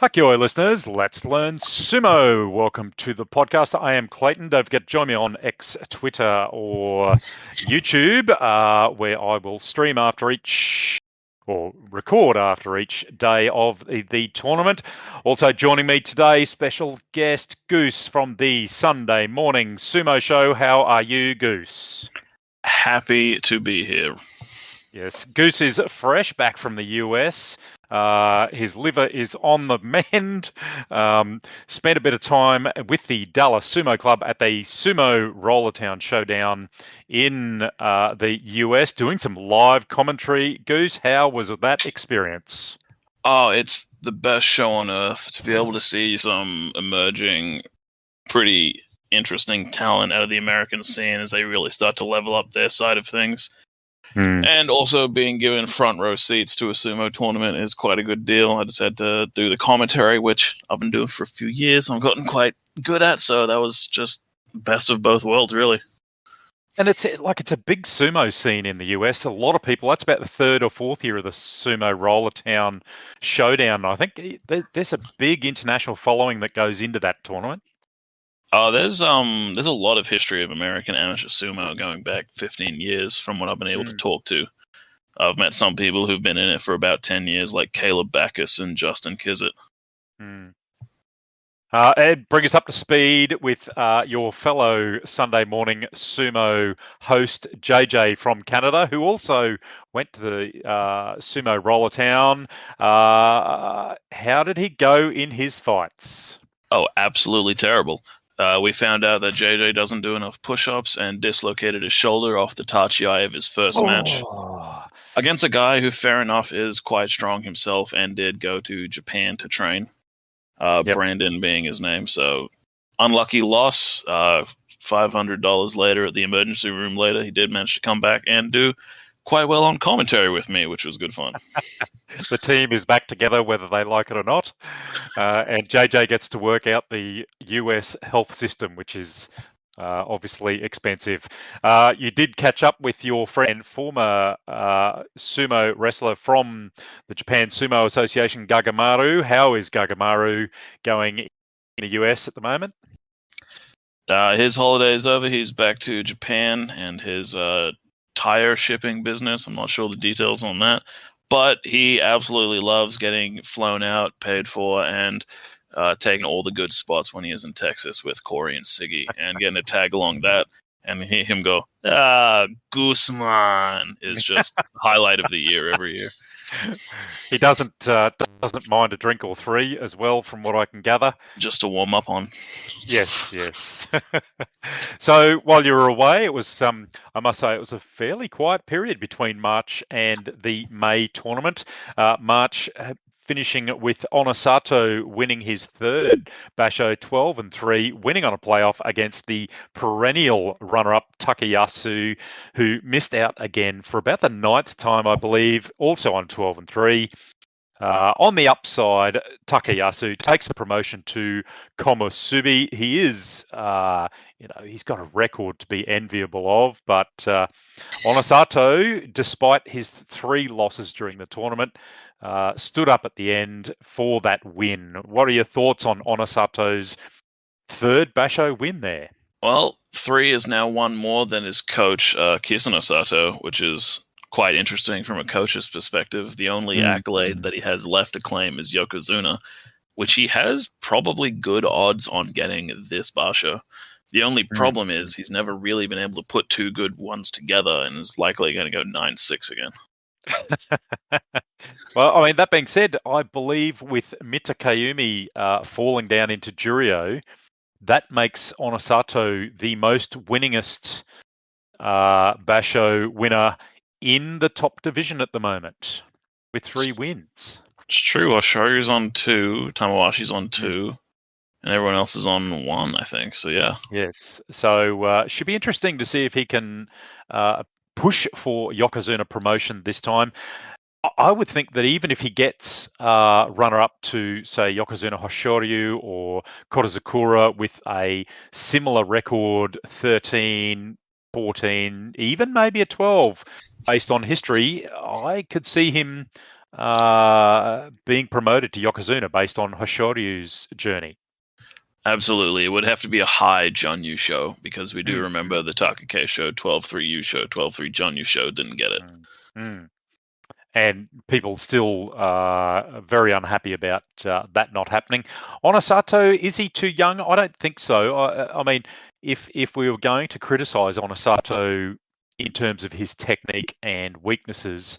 Hakioi listeners, let's learn sumo. Welcome to the podcast. I am Clayton. Don't forget to join me on X, Twitter, or YouTube, where I will stream after each or record after each day of the tournament. Also joining me today, special guest Goose from the Sunday Morning Sumo Show. How are you, Goose? Happy to be here. Yes, Goose is fresh back from the US. His liver is on the mend. Spent a bit of time with the Dallas Sumo Club at the Sumo Rollertown Showdown in the US, doing some live commentary. Goose, how was that experience? Oh, it's the best show on earth to be able to see some emerging, pretty interesting talent out of the American scene as they really start to level up their side of things. And also being given front row seats to a sumo tournament is quite a good deal. I just had to do the commentary, which I've been doing for a few years. I've gotten quite good at, so that was just best of both worlds, really. And it's a big sumo scene in the US. A lot of people, that's about the third or fourth year of the Sumo Rollertown Showdown. I think there's a big international following that goes into that tournament. There's a lot of history of American amateur sumo going back 15 years from what I've been able to talk to. I've met some people who've been in it for about 10 years, like Caleb Backus and Justin Kizzett. Ed, bring us up to speed with your fellow Sunday Morning Sumo host, JJ from Canada, who also went to the Sumo Rollertown. How did he go in his fights? Oh, absolutely terrible. We found out that JJ doesn't do enough push-ups and dislocated his shoulder off the tachiai of his first match. Against a guy who, fair enough, is quite strong himself and did go to Japan to train. Brandon being his name. So, unlucky loss. $500 later at the emergency room later, he did manage to come back and do quite well on commentary with me, which was good fun. The team is back together, whether they like it or not. And JJ gets to work out the US health system, which is obviously expensive. You did catch up with your friend, former sumo wrestler from the Japan Sumo Association, Gagamaru. How is Gagamaru going in the US at the moment? His holiday is over. He's back to Japan and his tire shipping business. I'm not sure the details on that. But he absolutely loves getting flown out, paid for, and taking all the good spots when he is in Texas with Corey and Siggy, and getting to tag along that and hear him go, Goose man, is just the highlight of the year every year. He doesn't mind a drink or three as well, from what I can gather. Just to warm up on. Yes. So while you were away, it was I must say it was a fairly quiet period between March and the May tournament. March finishing with Onosato winning his third Basho 12-3, winning on a playoff against the perennial runner-up Takayasu, who missed out again for about the ninth time, I believe, also on 12-3. On the upside, Takayasu takes a promotion to Komusubi. He is, he's got a record to be enviable of, but Onosato, despite his three losses during the tournament, stood up at the end for that win. What are your thoughts on Onosato's third Basho win there? Well, 3 is now one more than his coach, Kisano Sato, which is quite interesting from a coach's perspective. The only accolade that he has left to claim is Yokozuna, which he has probably good odds on getting this Basho. The only problem is he's never really been able to put two good ones together and is likely going to go 9-6 again. Well, I mean, that being said, I believe with Mitakayumi falling down into Juryo, that makes Onosato the most winningest Basho winner in the top division at the moment, with 3 wins. It's true. Oshoryu's on 2, Tamawashi's on 2, and everyone else is on 1, I think. So, yeah. Yes. So, should be interesting to see if he can push for Yokozuna promotion this time. I would think that even if he gets runner-up to, say, Yokozuna Hoshoryu or Korozakura with a similar record, 13, 14, even maybe a 12, based on history, I could see him being promoted to Yokozuna based on Hoshoryu's journey. Absolutely. It would have to be a high John Yu show because we do remember the Takake show, 12-3 Yu show, 12-3 John Yu show didn't get it. And people still very unhappy about that not happening. Onosato, is he too young? I don't think so. I mean, if we were going to criticise Onosato in terms of his technique and weaknesses,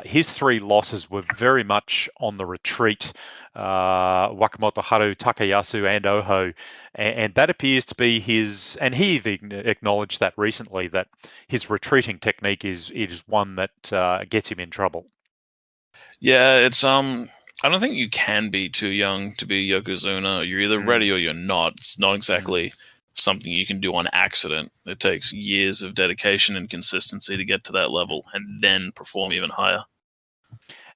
his 3 losses were very much on the retreat. Wakamoto Haru, Takayasu, and Oho, and that appears to be his. And he even acknowledged that recently, that his retreating technique is one that gets him in trouble. Yeah, it's I don't think you can be too young to be Yokozuna. You're either ready or you're not. It's not exactly something you can do on accident. It takes years of dedication and consistency to get to that level and then perform even higher.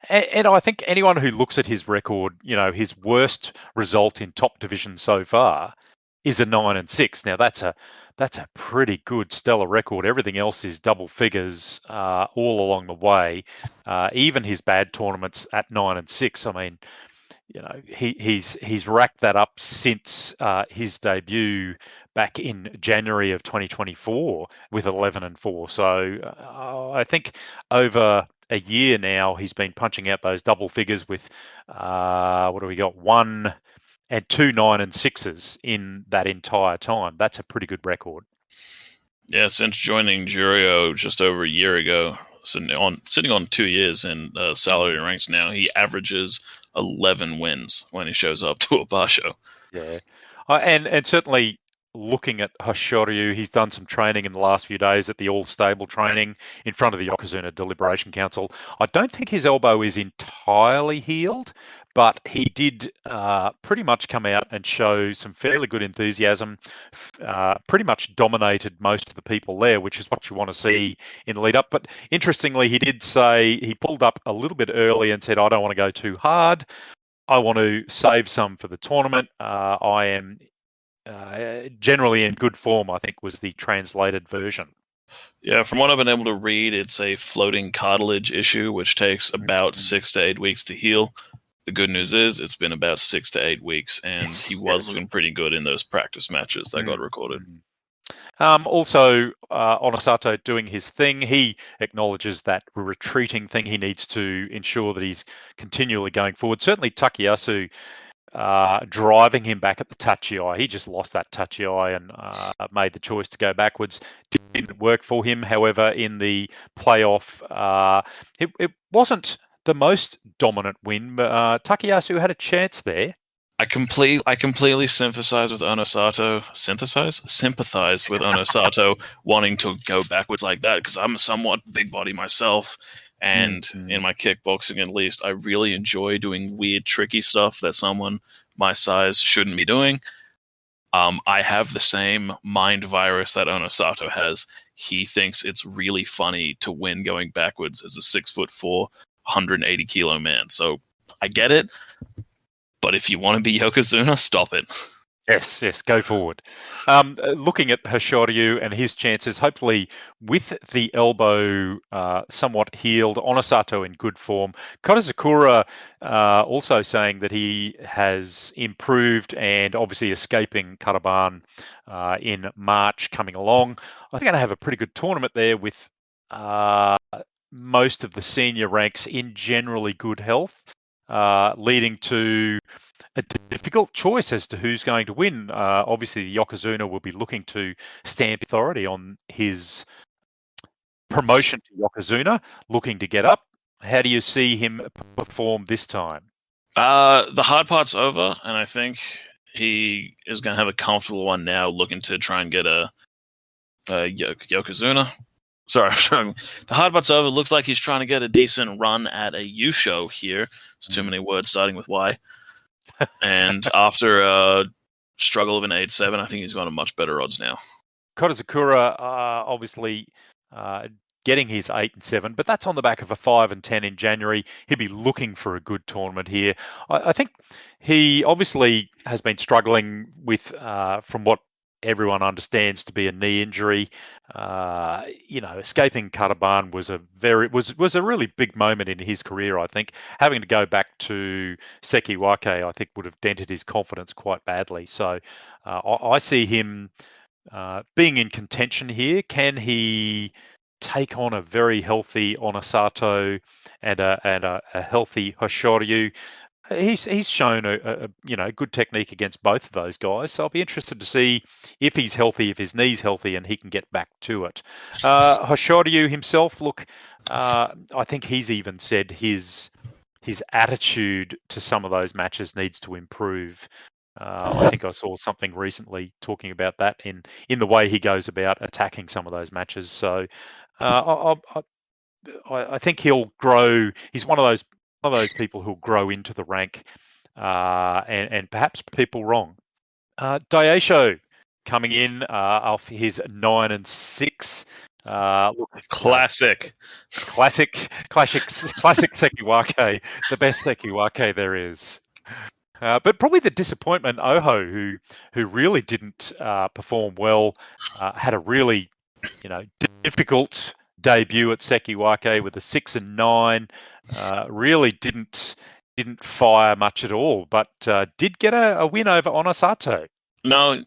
And I think anyone who looks at his record, his worst result in top division so far is a 9-6. Now that's a pretty good stellar record. Everything else is double figures all along the way. Even his bad tournaments at 9-6. I mean, he's racked that up since his debut back in January of 2024 with 11-4. So I think over a year now he's been punching out those double figures with what do we got? 1 and 2 9-6s in that entire time. That's a pretty good record. Yeah, since joining Jurio just over a year ago, sitting on 2 years in salary ranks now, he averages 11 wins when he shows up to a bar show. Yeah, and certainly looking at Hoshoryu, he's done some training in the last few days at the all-stable training in front of the Yokozuna Deliberation Council. I don't think his elbow is entirely healed, but he did pretty much come out and show some fairly good enthusiasm, pretty much dominated most of the people there, which is what you want to see in the lead up. But interestingly, he did say he pulled up a little bit early and said, I don't want to go too hard. I want to save some for the tournament. I am generally in good form, I think was the translated version. Yeah, from what I've been able to read, it's a floating cartilage issue, which takes about 6 to 8 weeks to heal. The good news is it's been about 6 to 8 weeks, and he was looking pretty good in those practice matches that got recorded. Also, Onosato doing his thing. He acknowledges that retreating thing. He needs to ensure that he's continually going forward. Certainly, Takayasu driving him back at the tachi-ai. He just lost that tachi-ai and made the choice to go backwards. Didn't work for him. However, in the playoff, it wasn't the most dominant win, but Takayasu had a chance there. I completely sympathize with Onosato. Sympathize with Onosato wanting to go backwards like that, because I'm a somewhat big body myself, and in my kickboxing at least, I really enjoy doing weird, tricky stuff that someone my size shouldn't be doing. I have the same mind virus that Onosato has. He thinks it's really funny to win going backwards as a 6'4", 180 kilo man. So I get it. But if you want to be Yokozuna, stop it. Yes, go forward. Looking at Hoshoryu and his chances, hopefully with the elbow somewhat healed, Onosato in good form. Kodazakura also saying that he has improved and obviously escaping Karaban in March coming along. I think I'm going to have a pretty good tournament there with most of the senior ranks in generally good health. Leading to a difficult choice as to who's going to win. Obviously, the Yokozuna will be looking to stamp authority on his promotion to Yokozuna, looking to get up. How do you see him perform this time? The hard part's over, and I think he is going to have a comfortable one now, looking to try and get a Yokozuna. Sorry, the hard part's over. Looks like he's trying to get a decent run at a U show here. It's too many words starting with Y. And after a struggle of an 8-7, I think he's got a much better odds now. Kodazakura obviously getting his 8-7, but that's on the back of a 5-10 in January. He'll be looking for a good tournament here. I think he obviously has been struggling with, from what everyone understands to be a knee injury. Escaping Kataban was a really big moment in his career. I think having to go back to Sekiwake, I think, would have dented his confidence quite badly. So I see him being in contention here. Can he take on a very healthy Onosato and a healthy Hoshoryu? He's shown a good technique against both of those guys, so I'll be interested to see if he's healthy, if his knee's healthy, and he can get back to it. Hoshoryu himself, look, I think he's even said his attitude to some of those matches needs to improve. I think I saw something recently talking about that in the way he goes about attacking some of those matches. So I think he'll grow. He's one of those people who'll grow into the rank, and perhaps people wrong. Daisho coming in off his 9-6. Classic Sekiwake, the best Sekiwake there is. But probably the disappointment, Oho, who really didn't perform well, had a really, difficult debut at Sekiwake with a 6-9. Really didn't fire much at all, but did get a win over Onosato. No,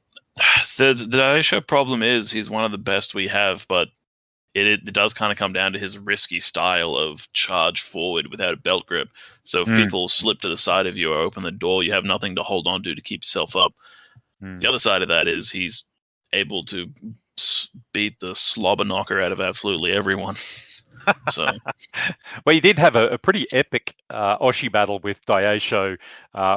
the Daisho problem is he's one of the best we have, but it does kind of come down to his risky style of charge forward without a belt grip. So if people slip to the side of you or open the door, you have nothing to hold on to keep yourself up. The other side of that is he's able to beat the slobber knocker out of absolutely everyone. So, well, you did have a pretty epic Oshi battle with Daisho,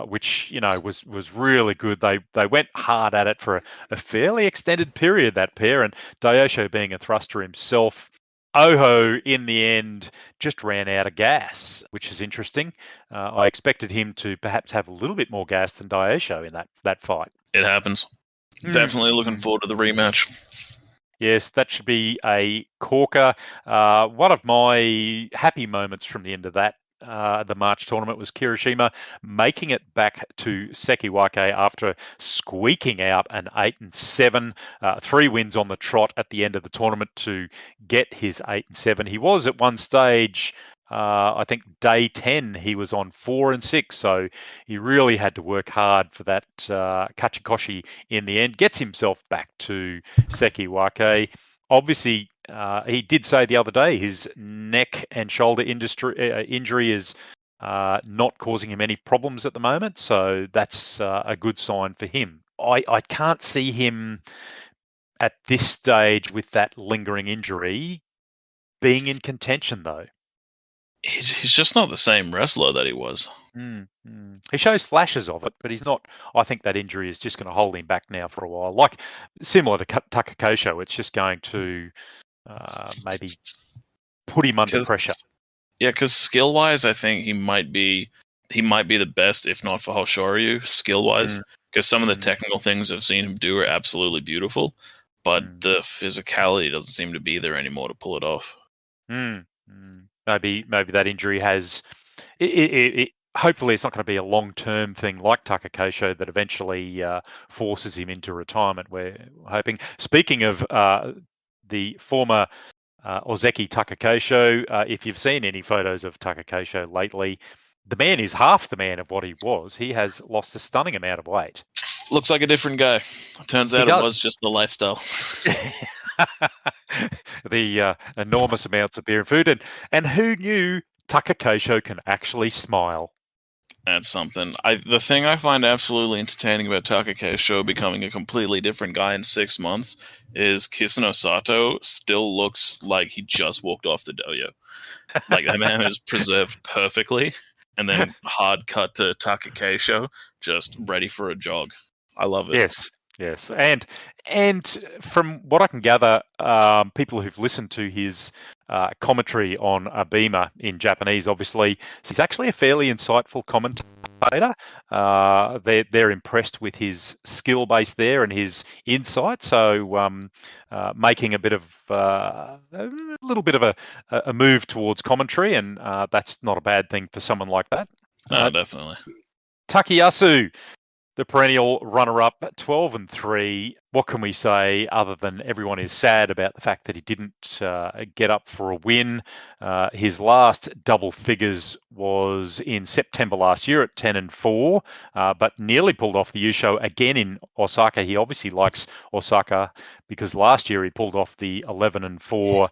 which was really good. They went hard at it for a fairly extended period, that pair, and Daisho being a thruster himself. Oho, in the end, just ran out of gas, which is interesting. I expected him to perhaps have a little bit more gas than Daisho in that fight. It happens. Definitely looking forward to the rematch. Yes, that should be a corker. One of my happy moments from the end of that, the March tournament, was Kirishima making it back to Sekiwake after squeaking out an 8-7, 3 wins on the trot at the end of the tournament to get his 8-7. He was at one stage, I think day 10, he was on 4-6, so he really had to work hard for that Kachikoshi in the end. Gets himself back to Sekiwake. Obviously, he did say the other day his neck and shoulder injury is not causing him any problems at the moment, so that's a good sign for him. I can't see him at this stage with that lingering injury being in contention, though. He's just not the same wrestler that he was. He shows flashes of it, but he's not. I think that injury is just going to hold him back now for a while. Like similar to Takakosho, it's just going to maybe put him under pressure. Yeah, because skill-wise, I think he might be the best, if not for Hoshoryu, skill-wise. Because some of the technical things I've seen him do are absolutely beautiful, but the physicality doesn't seem to be there anymore to pull it off. Maybe that injury has. Hopefully, it's not going to be a long-term thing like Takakosho that eventually forces him into retirement. We're hoping. Speaking of the former Ozeki Takakosho, if you've seen any photos of Takakosho lately, the man is half the man of what he was. He has lost a stunning amount of weight. Looks like a different guy. Turns out it was just the lifestyle. The enormous amounts of beer and food. And who knew Takakosho can actually smile? That's something. The thing I find absolutely entertaining about Takakosho becoming a completely different guy in 6 months is Kisano Sato still looks like he just walked off the dojo. Like, that man is preserved perfectly. And then hard cut to Takakosho, just ready for a jog. I love it. Yes. And from what I can gather, people who've listened to his commentary on Abema in Japanese, obviously, he's actually a fairly insightful commentator. They're impressed with his skill base there and his insight. So making a little bit of a move towards commentary, and that's not a bad thing for someone like that. No, definitely. Takayasu. the perennial runner-up, 12-3. What can we say other than everyone is sad about the fact that he didn't get up for a win? His last double figures was in September last year at 10-4, but nearly pulled off the Yusho again in Osaka. He obviously likes Osaka because last year he pulled off the 11-4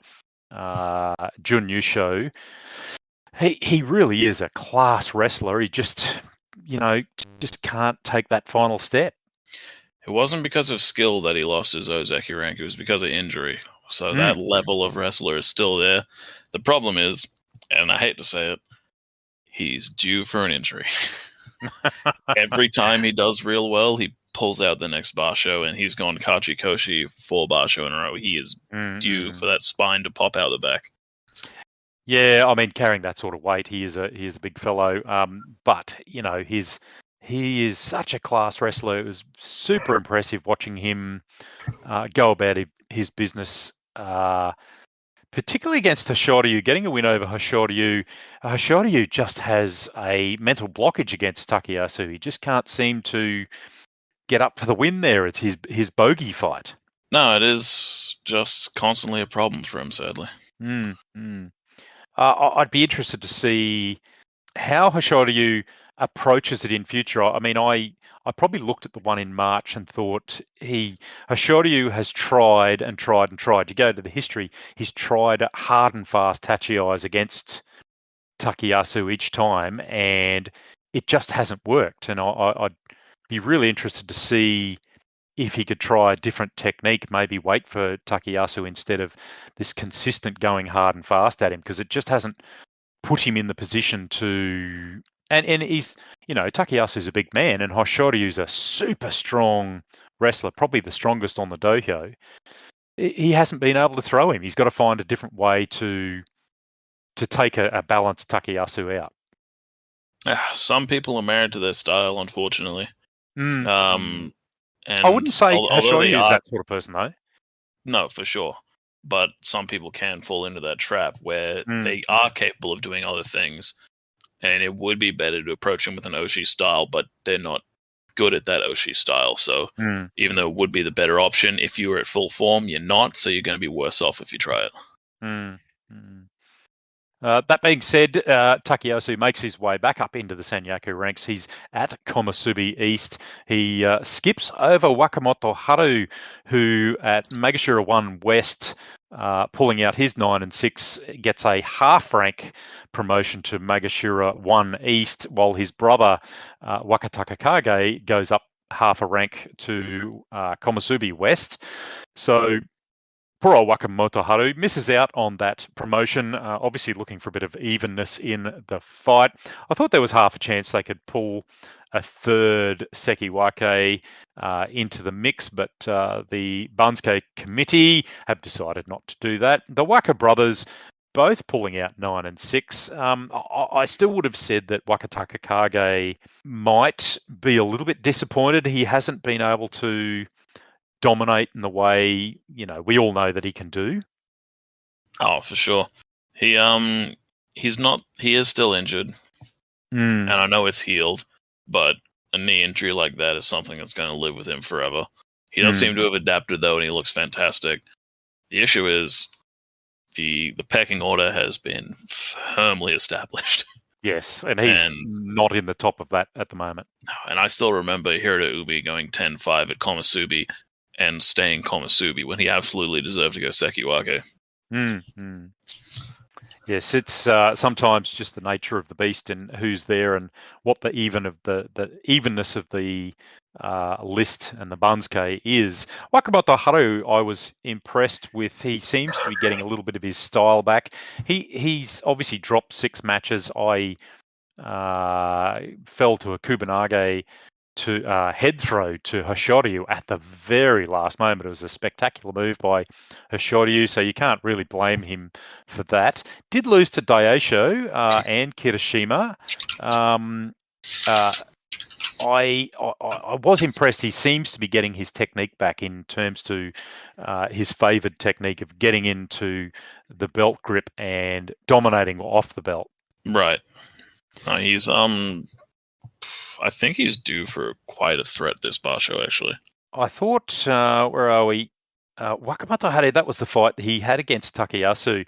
Jun Yusho. He really is a class wrestler. He just can't take that final step. It wasn't because of skill that he lost his Ozeki rank. It was because of injury. So that level of wrestler is still there. The problem is, and I hate to say it, he's due for an injury. Every time he does real well, he pulls out the next basho, and he's gone Kachikoshi 4 basho in a row. He is due for that spine to pop out the back. Yeah, I mean, carrying that sort of weight, he is a big fellow. But he is such a class wrestler. It was super impressive watching him go about his business, particularly against Hoshoryu, getting a win over Hoshoryu. Hoshoryu just has a mental blockage against Takayasu. He just can't seem to get up for the win there. It's his bogey fight. No, it is just constantly a problem for him, sadly. I'd be interested to see how Hoshoryu approaches it in future. I mean, I probably looked at the one in March and thought Hoshoryu has tried and tried and tried. You go to the history, he's tried hard and fast tachi-eyes against Takayasu each time, and it just hasn't worked. And I'd be really interested to see if he could try a different technique, maybe wait for Takayasu instead of this consistent going hard and fast at him, because it just hasn't put him in the position to. And he's, Takayasu's a big man, and Hoshoryu's a super strong wrestler, probably the strongest on the dohyo. He hasn't been able to throw him. He's got to find a different way to take a balanced Takayasu out. Some people are married to their style, unfortunately. And I wouldn't say Hoshoryu is that sort of person, though. No, for sure. But some people can fall into that trap where they are capable of doing other things, and it would be better to approach them with an Oshi style, but they're not good at that Oshi style. So even though it would be the better option, if you were at full form, you're not, so you're going to be worse off if you try it. That being said, Takayasu makes his way back up into the Sanyaku ranks. He's at Komusubi East. He skips over Wakamoto Haru, who at Magashira 1 West, pulling out his 9-6, gets a half-rank promotion to Magashira 1 East, while his brother Wakataka Kage goes up half a rank to Komusubi West. So poor old Wakamoto Haru misses out on that promotion, obviously looking for a bit of evenness in the fight. I thought there was half a chance they could pull a third Sekiwake into the mix, but the Bansuke committee have decided not to do that. The Waka brothers both pulling out 9-6. I still would have said that Wakataka Kage might be a little bit disappointed. He hasn't been able to dominate in the way we all know that he can do. Oh, for sure. He is still injured, and I know it's healed, but a knee injury like that is something that's going to live with him forever. He does seem to have adapted though, and he looks fantastic. The issue is the pecking order has been firmly established. Yes, and he's not in the top of that at the moment. And I still remember Hirota Ubi going 10-5 at Komusubi and staying Komusubi when he absolutely deserved to go Sekiwake. Yes, it's sometimes just the nature of the beast and who's there and what the evenness of the list and the Bansuke is. Wakamoto Haru, I was impressed with. He seems to be getting a little bit of his style back. He's obviously dropped 6 matches. I fell to a Kubanage to head throw to Hoshoryu at the very last moment. It was a spectacular move by Hoshoryu, so you can't really blame him for that. Did lose to Daisho and Kirishima. I was impressed. He seems to be getting his technique back in terms to his favoured technique of getting into the belt grip and dominating off the belt. Right. He's I think he's due for quite a threat this Basho, actually. I thought, where are we? Wakamoto Hare, that was the fight he had against Takayasu.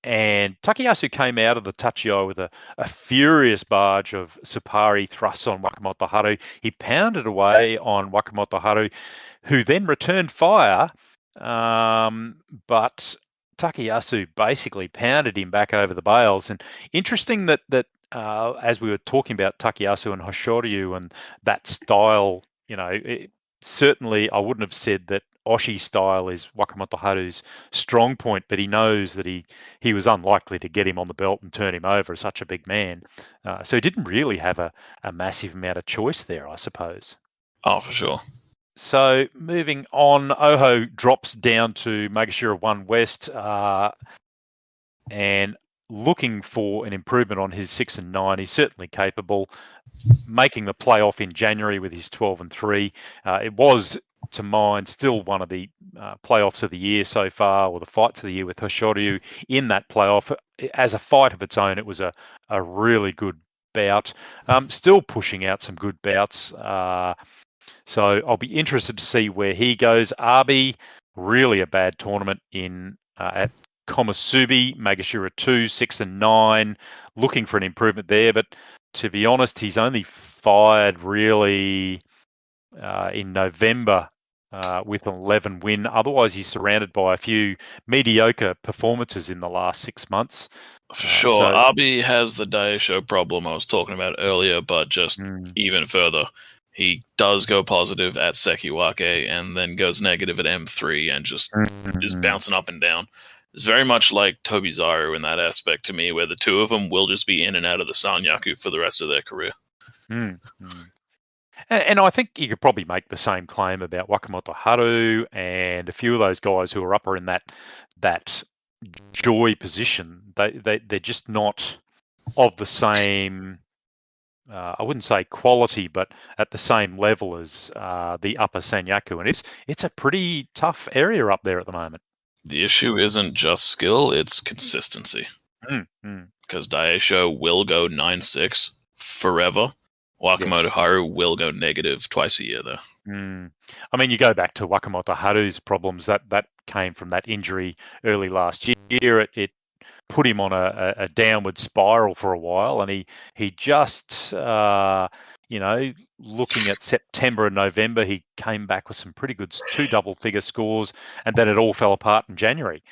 And Takayasu came out of the Tachiyo with a furious barge of Supari thrusts on Wakamoto Haru. He pounded away on Wakamoto Haru, who then returned fire. But Takayasu basically pounded him back over the bales. And interesting that as we were talking about Takayasu and Hoshoryu and that style, certainly I wouldn't have said that Oshi style is Wakamoto Haru's strong point, but he knows that he was unlikely to get him on the belt and turn him over as such a big man. So he didn't really have a massive amount of choice there, I suppose. Oh, for sure. So moving on, Oho drops down to Magashira 1 West and looking for an improvement on his 6 and 9. He's certainly capable. Making the playoff in January with his 12 and 3. It was, to mine, still one of the playoffs of the year so far, or the fights of the year with Hoshoryu in that playoff. As a fight of its own, it was a really good bout. Still pushing out some good bouts. So I'll be interested to see where he goes. Arby, really a bad tournament at Komusubi, Magashira 2, 6 and 9, looking for an improvement there. But to be honest, he's only fired really in November with an 11 win. Otherwise, he's surrounded by a few mediocre performances in the last 6 months. For sure. Arby has the Daisho problem I was talking about earlier, but just even further. He does go positive at Sekiwake and then goes negative at M3 and just is bouncing up and down. It's very much like Tobizaru in that aspect to me, where the two of them will just be in and out of the Sanyaku for the rest of their career. And I think you could probably make the same claim about Wakamoto Haru and a few of those guys who are upper in that joy position. They're just not of the same, I wouldn't say quality, but at the same level as the upper Sanyaku. And it's a pretty tough area up there at the moment. The issue isn't just skill, it's consistency. Because Daisho will go 9-6 forever. Wakamoto Haru will go negative twice a year, though. I mean, you go back to Wakamoto Haru's problems, that came from that injury early last year. It put him on a downward spiral for a while, and he just, looking at September and November, he came back with some pretty good 2 double-figure scores, and then it all fell apart in January,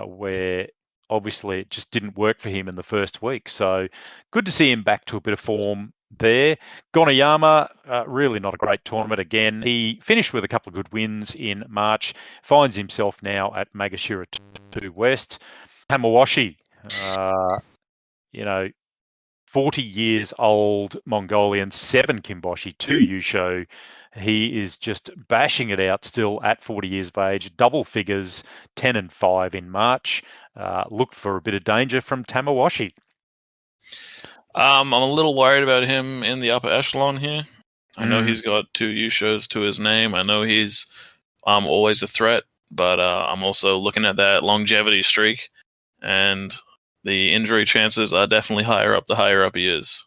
where obviously it just didn't work for him in the first week. So good to see him back to a bit of form there. Gonayama, really not a great tournament again. He finished with a couple of good wins in March, finds himself now at Magashira 2 West. Hamawashi, 40 years old Mongolian, 7 Kimboshi, 2 Yusho. He is just bashing it out still at 40 years of age, double figures, 10 and 5 in March. Look for a bit of danger from Tamawashi. I'm a little worried about him in the upper echelon here. I know he's got 2 Yushos to his name. I know he's always a threat, but I'm also looking at that longevity streak, and the injury chances are definitely higher up the higher up he is.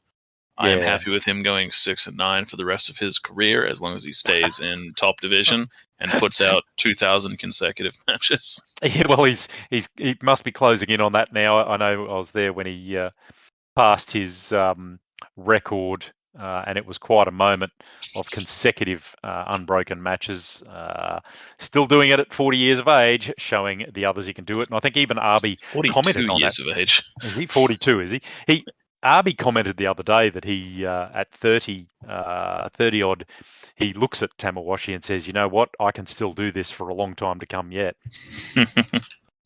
I am happy with him going 6 and 9 for the rest of his career, as long as he stays in top division and puts out 2,000 consecutive matches. Yeah, well, he must be closing in on that now. I know I was there when he passed his record, and it was quite a moment of consecutive unbroken matches. Still doing it at 40 years of age, showing the others he can do it. And I think even Arby commented on that. 42 years of age. Is he 42? Is he? Arby commented the other day that he, at 30 odd, he looks at Tamawashi and says, "You know what? I can still do this for a long time to come yet."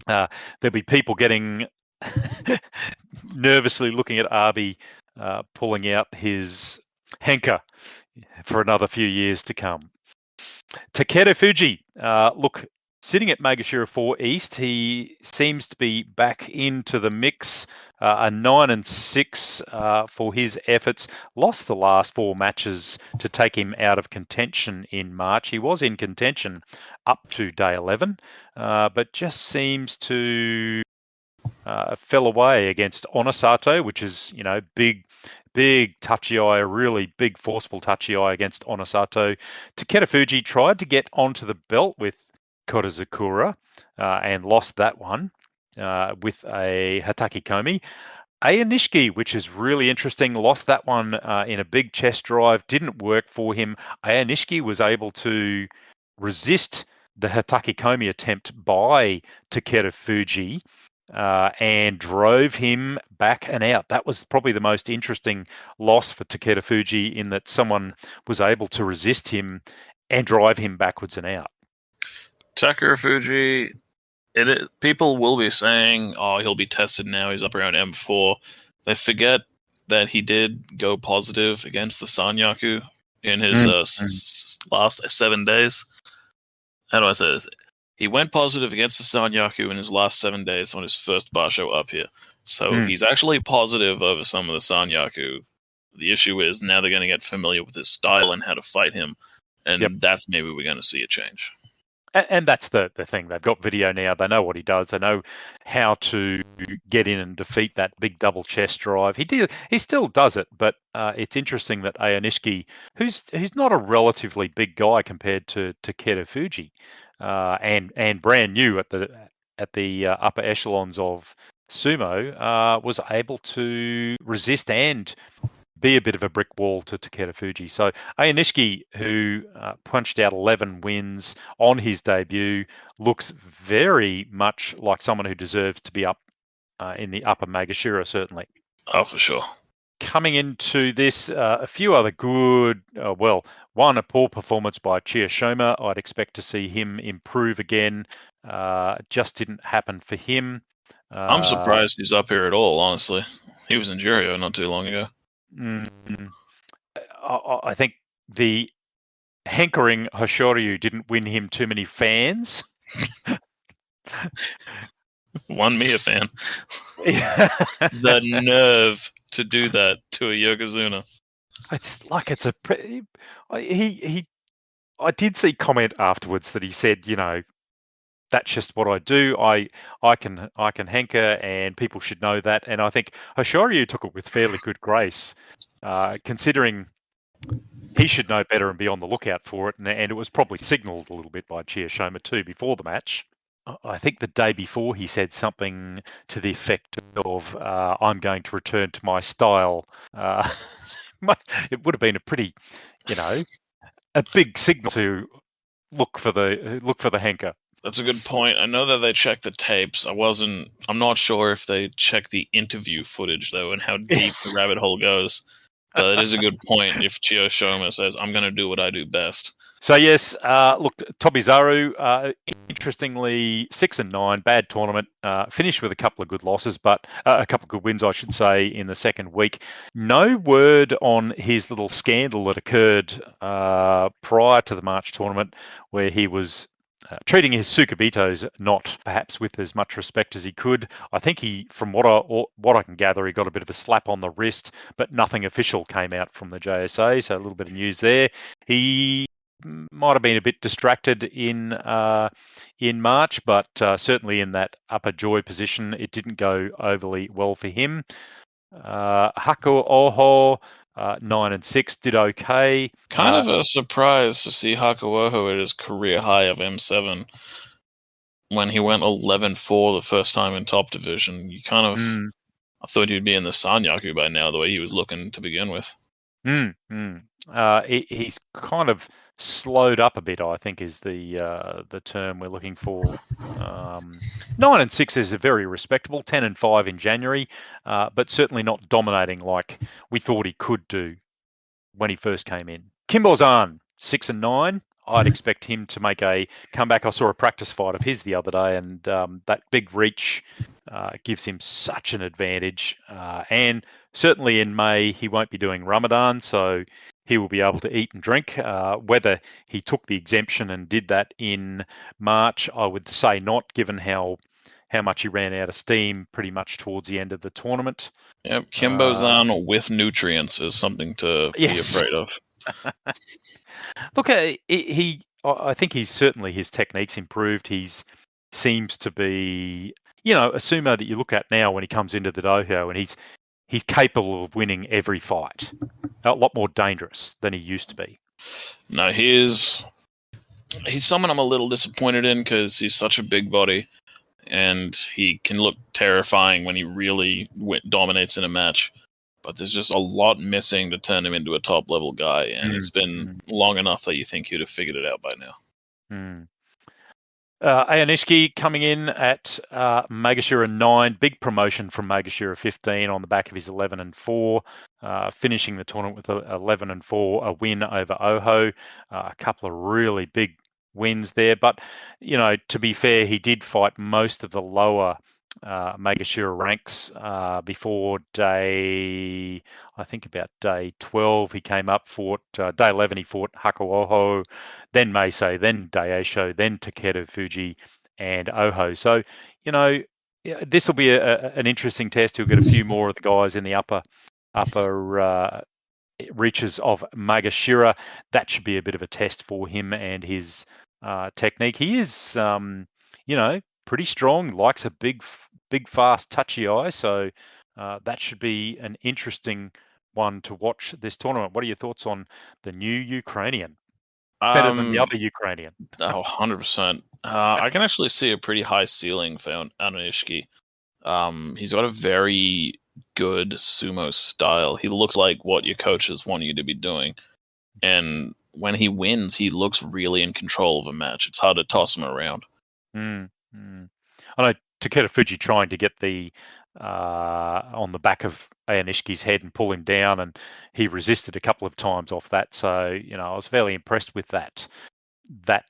There'll be people getting nervously looking at Arby pulling out his henka for another few years to come. Takeru Fuji, look, sitting at Magashira 4 East, he seems to be back into the mix. A 9 and 6 for his efforts. Lost the last 4 matches to take him out of contention in March. He was in contention up to day 11, but just seems to fell away against Onosato, which is, big big tachi-eye, a really big forceful tachi-eye against Onosato. Takeda Fuji tried to get onto the belt with Korizakura and lost that one with a Hataki Komi. Aya Nishiki, which is really interesting, lost that one in a big chest drive, didn't work for him. Aya Nishiki was able to resist the Hataki Komi attempt by Takeda Fuji and drove him back and out. That was probably the most interesting loss for Takeda Fuji, in that someone was able to resist him and drive him backwards and out. Takeda Fuji, people will be saying, oh, he'll be tested now, he's up around M4. They forget that he did go positive against the Sanyaku in his last 7 days. How do I say this? He went positive against the Sanyaku in his last 7 days on his first bar show up here. So he's actually positive over some of the Sanyaku. The issue is now they're going to get familiar with his style and how to fight him. And that's maybe we're going to see a change. And that's the thing. They've got video now. They know what he does. They know how to get in and defeat that big double chest drive. He still does it, but it's interesting that Aya Nishiki, who's not a relatively big guy compared to Takeda Fuji, and brand new at the upper echelons of sumo, was able to resist and be a bit of a brick wall to Takeda Fuji. So Aya Nishiki, who punched out 11 wins on his debut, looks very much like someone who deserves to be up in the upper Magashira, certainly. Oh, for sure. Coming into this, a few other good, one, a poor performance by Chiyoshima. I'd expect to see him improve again. Just didn't happen for him. I'm surprised he's up here at all, honestly. He was in Juryo not too long ago. I think the hankering Hoshoryu didn't win him too many fans. Won me a fan. The nerve to do that to a Yokozuna. I did see comment afterwards that he said, that's just what I do. I can hanker, and people should know that. And I think Hoshoryu took it with fairly good grace, considering he should know better and be on the lookout for it. And it was probably signalled a little bit by Chiyoshima too before the match. I think the day before he said something to the effect of, I'm going to return to my style. It would have been a pretty, a big signal to look for the hanker. That's a good point. I know that they checked the tapes. I'm not sure if they checked the interview footage, though, and how deep the rabbit hole goes. But it is a good point if Chiyoshima says, I'm going to do what I do best. So, yes, look, Tobizaru, interestingly, 6-9, bad tournament, finished with a couple of good losses, but a couple of good wins, I should say, in the second week. No word on his little scandal that occurred prior to the March tournament, where he was treating his Tsukubitos not perhaps with as much respect as he could. I think from what I can gather, he got a bit of a slap on the wrist, but nothing official came out from the JSA, so a little bit of news there. He might have been a bit distracted in March, but certainly in that upper joy position, it didn't go overly well for him. Haku Oho, 9-6, did okay. Kind of a surprise to see Haku Oho at his career high of M7 when he went 11-4 the first time in top division. You kind of, I thought he'd be in the Sanyaku by now, the way he was looking to begin with. He's kind of slowed up a bit, I think, is the term we're looking for. 9-6 is a very respectable, 10-5 in January, but certainly not dominating like we thought he could do when he first came in. Kimbo Zan, 6-9. I'd expect him to make a comeback. I saw a practice fight of his the other day, and that big reach gives him such an advantage. And certainly in May, he won't be doing Ramadan, so he will be able to eat and drink. Whether he took the exemption and did that in March, I would say not, given how much he ran out of steam pretty much towards the end of the tournament. Yep, Kimbo Zan with nutrients is something to be afraid of. Look, I think his technique's improved. He seems to be, a sumo that you look at now when he comes into the dojo, and he's capable of winning every fight. A lot more dangerous than he used to be. No, he's someone I'm a little disappointed in because he's such a big body, and he can look terrifying when he really dominates in a match. But there's just a lot missing to turn him into a top-level guy, and it's been long enough that you think he'd have figured it out by now. Aonishiki coming in at Magashira 9, big promotion from Magashira 15 on the back of his 11-4, finishing the tournament with 11-4, a win over Oho, a couple of really big wins there. But, to be fair, he did fight most of the lower Magashira ranks before about day 12. He came up, fought day 11. He fought Hakuoho, then Meisei, then Daisho, then Takeru Fuji, and Oho. So, this will be an interesting test. He'll get a few more of the guys in the upper reaches of Magashira. That should be a bit of a test for him and his technique. He is, pretty strong, likes a big, fast, touchy eye. So that should be an interesting one to watch this tournament. What are your thoughts on the new Ukrainian? Better than the other Ukrainian. 100%. I can actually see a pretty high ceiling for Aonishiki. He's got a very good sumo style. He looks like what your coaches want you to be doing. And when he wins, he looks really in control of a match. It's hard to toss him around. I know Takeru Fuji trying to get the on the back of Aonishiki's head and pull him down, and he resisted a couple of times off that. So, I was fairly impressed with that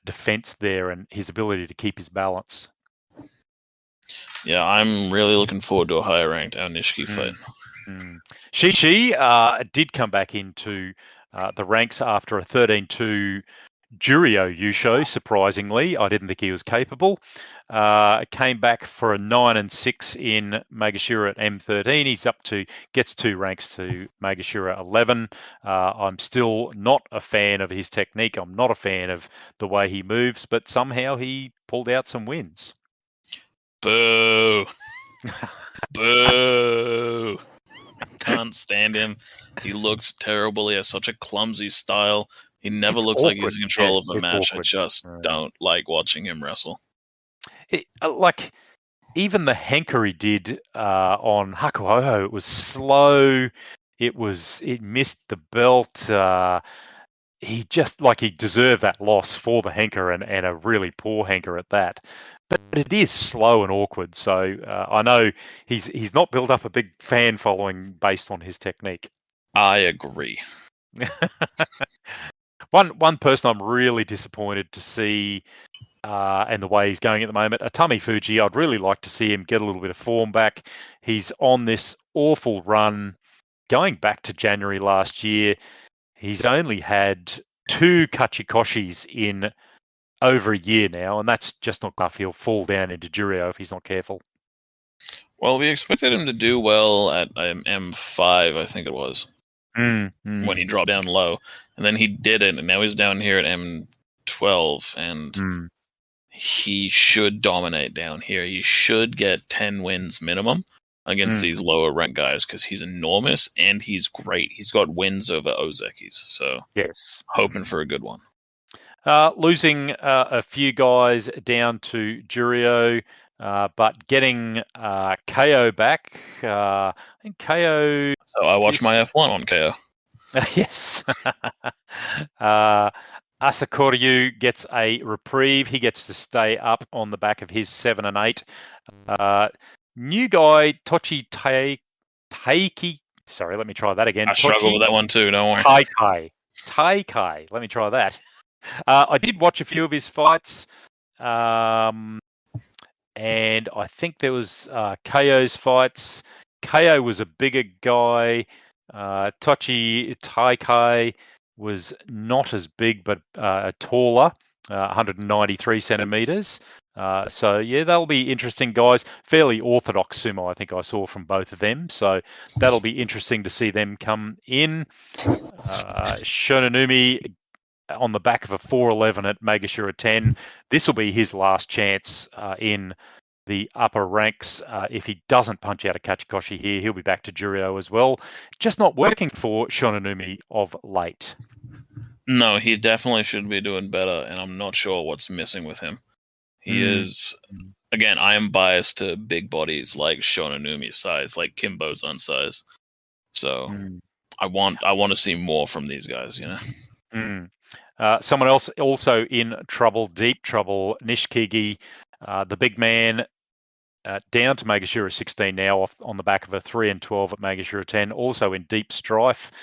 defense there and his ability to keep his balance. Yeah, I'm really looking forward to a higher ranked Aonishiki fight. Shishi did come back into the ranks after a 13-2 Juryo Yusho, surprisingly. I didn't think he was capable. Came back for a 9-6 in Magashira at M13. He's gets 2 ranks to Magashira 11. I'm still not a fan of his technique. I'm not a fan of the way he moves, but somehow he pulled out some wins. Boo. Boo. I can't stand him. He looks terrible. He has such a clumsy style. He never looks like he's in control of a match. Awkward. I just don't like watching him wrestle. Even the henker he did on Hakuoho, it was slow. It missed the belt. He just he deserved that loss for the henker and a really poor henker at that. But it is slow and awkward. So I know he's not built up a big fan following based on his technique. I agree. One person I'm really disappointed to see and the way he's going at the moment, Atami Fuji, I'd really like to see him get a little bit of form back. He's on this awful run going back to January last year. He's only had 2 Kachikoshis in over a year now, and that's just not enough. He'll fall down into Juryo if he's not careful. Well, we expected him to do well at M5, I think it was, when he dropped down low. And then he didn't, and now he's down here at M12, and he should dominate down here. He should get 10 wins minimum against these lower rank guys because he's enormous and he's great. He's got wins over Ozekis, so yes, hoping for a good one. Losing a few guys down to Juryo, but getting KO back. I think KO... So I watched my F1 on KO. Yes. Asakoryu gets a reprieve. He gets to stay up on the back of his 7 and 8. New guy, Tochi Taiki. Sorry, let me try that again. I struggle with that one too, don't worry. Taikai. Let me try that. I did watch a few of his fights. And I think there was KO's fights. KO was a bigger guy. Tochi Taikai was not as big, but taller, 193 centimeters. So, yeah, they'll be interesting guys. Fairly orthodox sumo, I think I saw from both of them. So that'll be interesting to see them come in. Shononumi on the back of a 4-11 at Magashira 10. This will be his last chance in the upper ranks. If he doesn't punch out a Kachikoshi here, he'll be back to Juryo as well. Just not working for Shononumi of late. No, he definitely should be doing better, and I'm not sure what's missing with him. He is, again, I am biased to big bodies like Shononumi's size, like Kimbo's size. So I want to see more from these guys, you know. Someone else also in trouble, deep trouble, Nishikigi, the big man, down to Magashira 16 now, on the back of a 3-12 at Magashira 10, also in deep strife.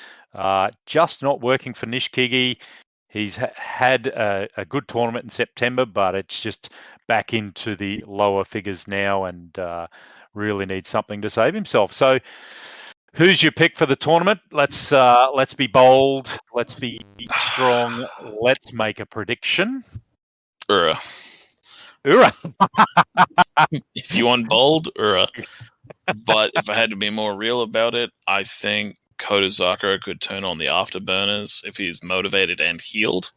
Just not working for Nishikigi. He's had a good tournament in September, but it's just back into the lower figures now, and really needs something to save himself. So, who's your pick for the tournament? Let's be bold. Let's be strong. Let's make a prediction. Ura. If you want bold, Ura. But if I had to be more real about it, I think Kotozakura could turn on the afterburners if he's motivated and healed.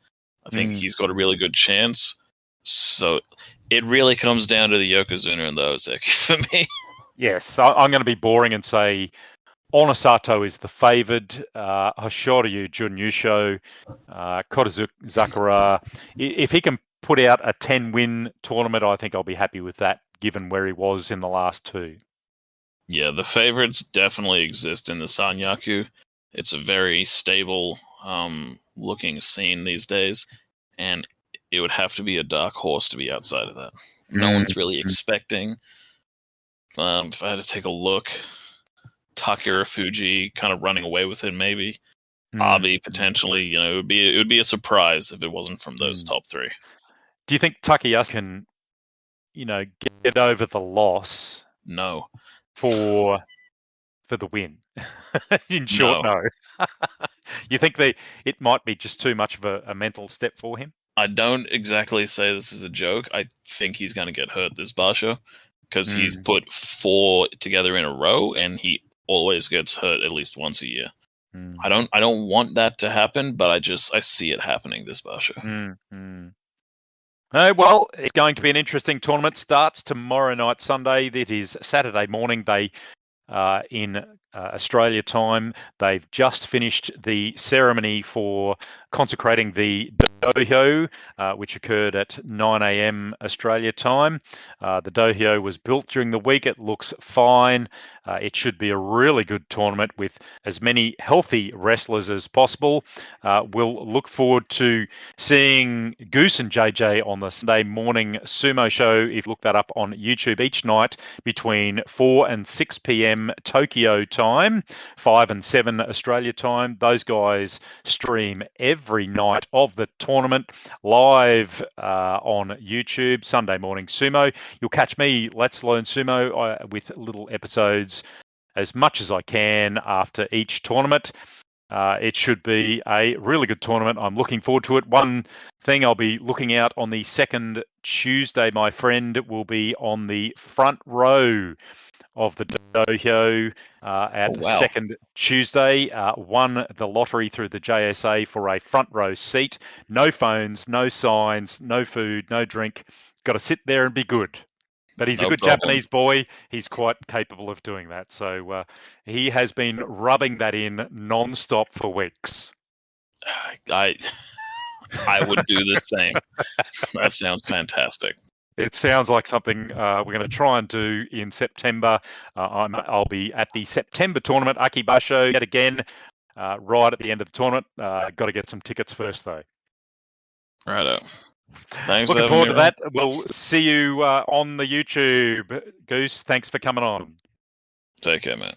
I think he's got a really good chance. So it really comes down to the Yokozuna and the Ozeki for me. Yes, I'm going to be boring and say Onosato is the favoured, Hoshoryu Junyusho, Kotozakura. If he can put out a 10-win tournament, I think I'll be happy with that, given where he was in the last two. Yeah, the favorites definitely exist in the Sanyaku. It's a very stable looking scene these days, and it would have to be a dark horse to be outside of that. No one's really expecting. If I had to take a look, Takira Fuji kind of running away with it, maybe. Abi potentially, you know, it would be a surprise if it wasn't from those top three. Do you think Takeyasu can, you know, get over the loss? No. For the win. In short, no. You think it might be just too much of a mental step for him? I don't exactly say this is a joke. I think he's going to get hurt this Basho because he's put 4 together in a row, and he always gets hurt at least once a year. I don't want that to happen, but I see it happening this Basho. Well, it's going to be an interesting tournament. Starts tomorrow night, Sunday. It is Saturday morning. They in Australia time. They've just finished the ceremony for consecrating the dohyo, which occurred at 9 a.m. Australia time. The dohyo was built during the week. It looks fine. It should be a really good tournament with as many healthy wrestlers as possible. We'll look forward to seeing Goose and JJ on the Sunday Morning Sumo show. If you look that up on YouTube each night between 4 and 6 p.m. Tokyo time, 5 and 7 Australia time. Those guys stream every night of the tournament live on YouTube, Sunday Morning Sumo. You'll catch me, Let's Learn Sumo, with little episodes as much as I can after each tournament. It should be a really good tournament. I'm looking forward to it. One thing I'll be looking out on the second Tuesday, my friend, will be on the front row of the dohyo second Tuesday. Won the lottery through the JSA for a front row seat. No phones, no signs, no food, no drink. Got to sit there and be good. But he's a good Japanese boy. He's quite capable of doing that. So he has been rubbing that in non-stop for weeks. I would do the same. That sounds fantastic. It sounds like something we're going to try and do in September. I'll be at the September tournament, Akibasho, yet again, right at the end of the tournament. Got to get some tickets first, though. Righto. Thanks. Looking forward to that. We'll see you on the YouTube. Goose, thanks for coming on. Take care, man.